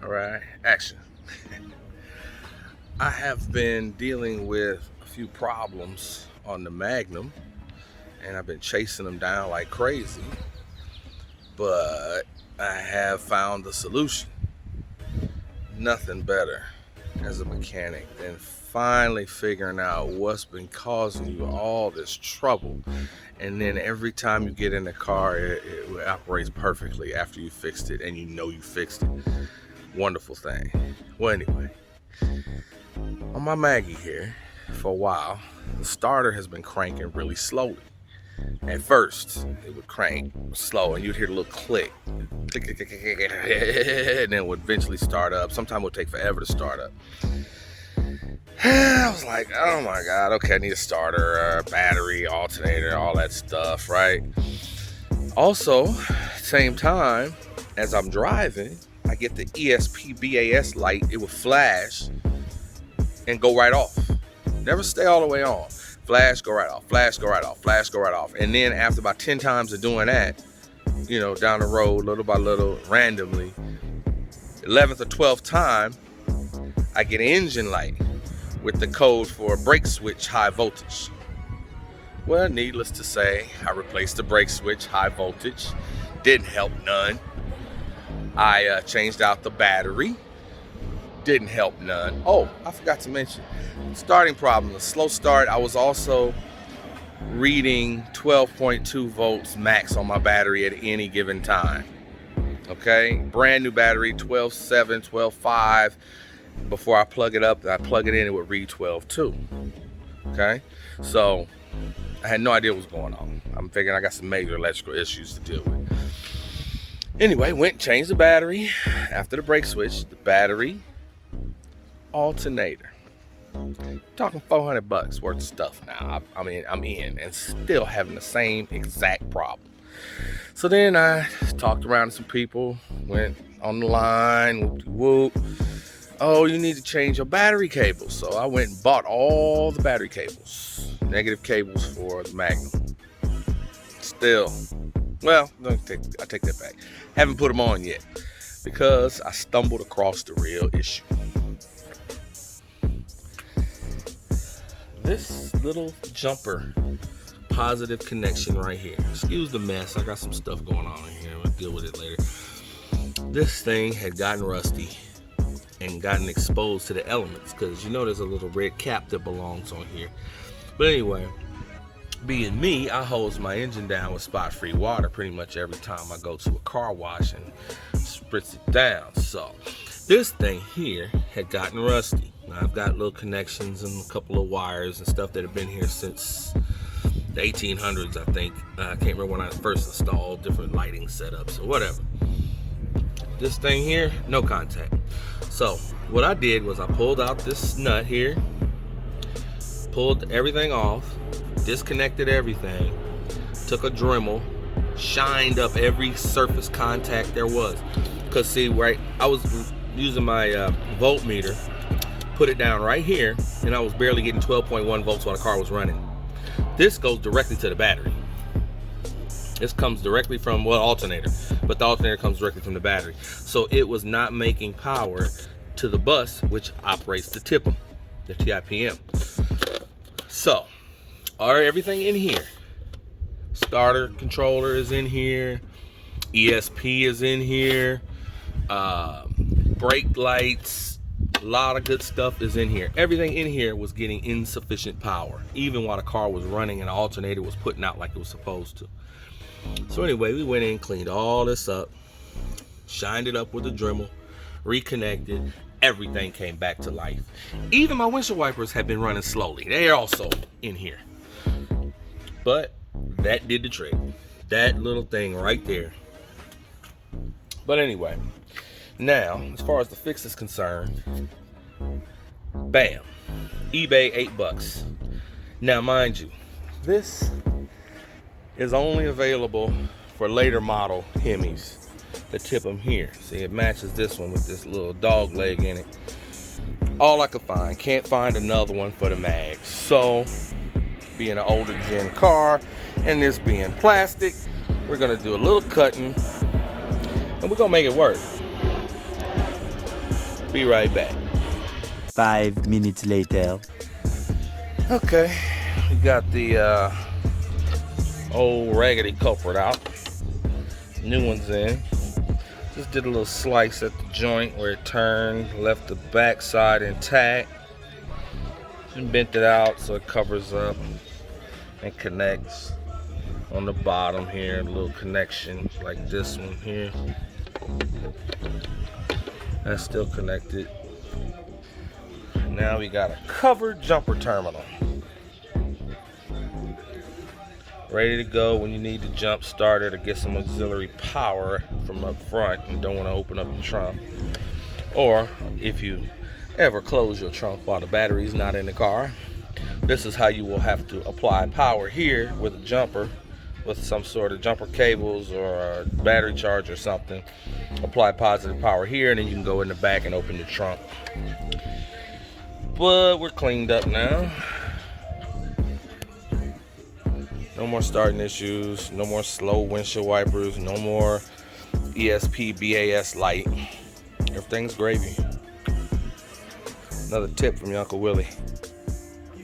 All right, action. I have been dealing with a few problems on the Magnum, and I've been chasing them down like crazy, but I have found the solution. Nothing better as a mechanic than finally figuring out what's been causing you all this trouble. And then every time you get in the car, it operates perfectly after you fixed it and you know you fixed it. Wonderful thing. Well, anyway, on my Maggie here, for a while, the starter has been cranking really slowly. At first, it would crank slow and you'd hear a little click. And then it would eventually start up. Sometimes it would take forever to start up. I was like, oh my God, okay, I need a starter, battery, alternator, all that stuff, right? Also, same time, as I'm driving, I get the ESP BAS light. It would flash and go right off. Never stay all the way on. Flash, go right off, flash, go right off, flash, go right off. And then after about 10 times of doing that, down the road, little by little, randomly, 11th or 12th time, I get an engine light with the code for brake switch high voltage. Well, needless to say, I replaced the brake switch high voltage. Didn't help none. I changed out the battery. Didn't help none. Oh, I forgot to mention, starting problem, the slow start. I was also reading 12.2 volts max on my battery at any given time. Okay, brand new battery, 12.7, 12.5. Before I plug it up, I plug it in, it would read 12.2. Okay, so I had no idea what was going on. I'm figuring I got some major electrical issues to deal with. Anyway, went and changed the battery. After the brake switch, the battery, alternator. Talking $400 worth of stuff now. I'm in and still having the same exact problem. So then I talked around to some people, went on the line, whoop. Oh, you need to change your battery cables. So I went and bought all the battery cables, negative cables for the Magnum. Still, well, I take that back. Haven't put them on yet because I stumbled across the real issue. This little jumper positive connection right here. Excuse the mess. I got some stuff going on in here. We'll deal with it later. This thing had gotten rusty and gotten exposed to the elements because there's a little red cap that belongs on here. But anyway, being me, I hose my engine down with spot-free water pretty much every time I go to a car wash and spritz it down. So this thing here had gotten rusty. Now, I've got little connections and a couple of wires and stuff that have been here since the 1800s, I think. I can't remember when I first installed different lighting setups or whatever. This thing here, no contact. So what I did was I pulled out this nut here, pulled everything off, disconnected everything, took a Dremel, shined up every surface contact there was. Because see, right, I was using my voltmeter, put it down right here, and I was barely getting 12.1 volts while the car was running. This goes directly to the battery. This comes directly from, alternator, but the alternator comes directly from the battery. So it was not making power to the bus, which operates the TIPM, the TIPM. So, everything in here. Starter controller is in here. ESP is in here. Brake lights. A lot of good stuff is in here. Everything in here was getting insufficient power, even while the car was running and the alternator was putting out like it was supposed to. So anyway, we went in, cleaned all this up, shined it up with a Dremel, reconnected. Everything came back to life. Even my windshield wipers have been running slowly. They're also in here. But that did the trick. That little thing right there. But anyway, now, as far as the fix is concerned, bam, eBay, $8. Now, mind you, this is only available for later model Hemis that tip them here. See, it matches this one with this little dog leg in it. All I could find. Can't find another one for the Mag. So, being an older gen car and this being plastic, we're gonna do a little cutting and we're gonna make it work. Be right back. 5 minutes later. Okay, we got the old raggedy Culprit out. New one's in. Just did a little slice at the joint where it turned, left the back side intact. Just bent it out so it covers up and connects on the bottom here. A little connection like this one here. That's still connected. Now we got a covered jumper terminal. Ready to go when you need to jump start it or get some auxiliary power from up front and don't want to open up the trunk. Or if you ever close your trunk while the battery's not in the car, this is how you will have to apply power here with a jumper, with some sort of jumper cables or a battery charge or something. Apply positive power here, and then you can go in the back and open the trunk. But we're cleaned up now. No more starting issues, no more slow windshield wipers, no more ESP BAS light. Everything's gravy. Another tip from your Uncle Willie.